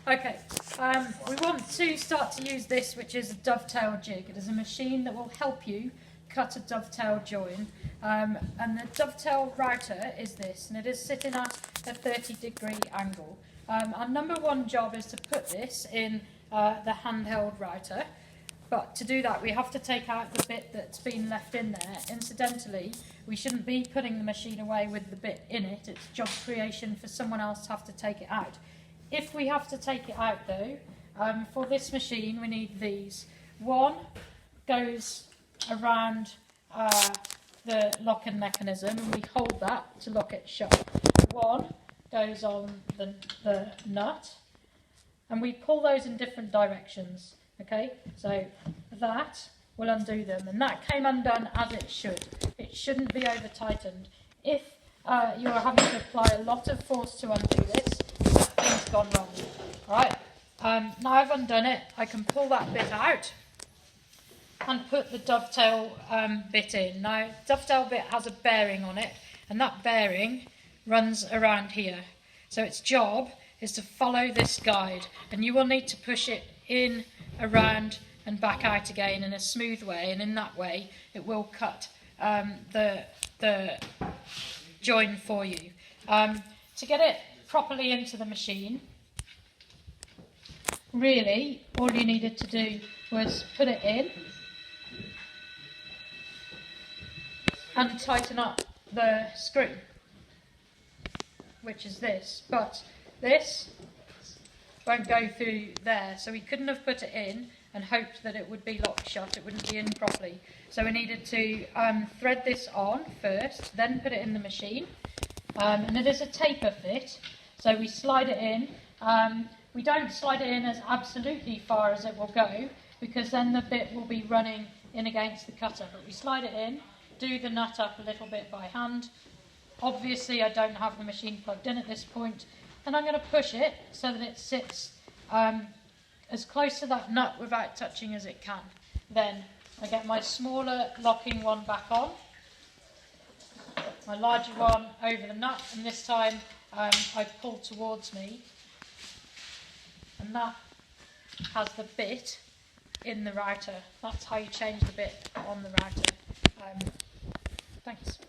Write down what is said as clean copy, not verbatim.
Okay, we want to start to use this, which is a dovetail jig. It is a machine that will help you cut a dovetail join, and the dovetail router is this, and it is sitting at a 30-degree angle. Our number one job is to put this in the handheld router, but to do that we have to take out the bit that's been left in there. Incidentally, we shouldn't be putting the machine away with the bit in it. It's job creation for someone else to have to take it out. If we have to take it out though, for this machine we need these. One goes around the locking mechanism and we hold that to lock it shut. One goes on the nut and we pull those in different directions. Okay, so that will undo them, and that came undone as it should. It shouldn't be over tightened. If you're having to apply a lot of force to undo this, things gone wrong. Alright, now I've undone it, I can pull that bit out and put the dovetail bit in. Now, dovetail bit has a bearing on it, and that bearing runs around here. So its job is to follow this guide, and you will need to push it in, around and back out again in a smooth way, and in that way it will cut the join for you. To get it properly into the machine, really all you needed to do was put it in and tighten up the screw, which is this, but this won't go through there, so we couldn't have put it in and hoped that it would be locked shut. It wouldn't be in properly, so we needed to thread this on first, then put it in the machine, and it is a taper fit, so we slide it in. We don't slide it in as absolutely far as it will go, because then the bit will be running in against the cutter, but we slide it in, do the nut up a little bit by hand. Obviously I don't have the machine plugged in at this point, and I'm going to push it so that it sits as close to that nut without touching as it can. Then I get my smaller locking one back on, my larger one over the nut, and this time I pull towards me, and that has the bit in the router. That's how you change the bit on the router. Thanks.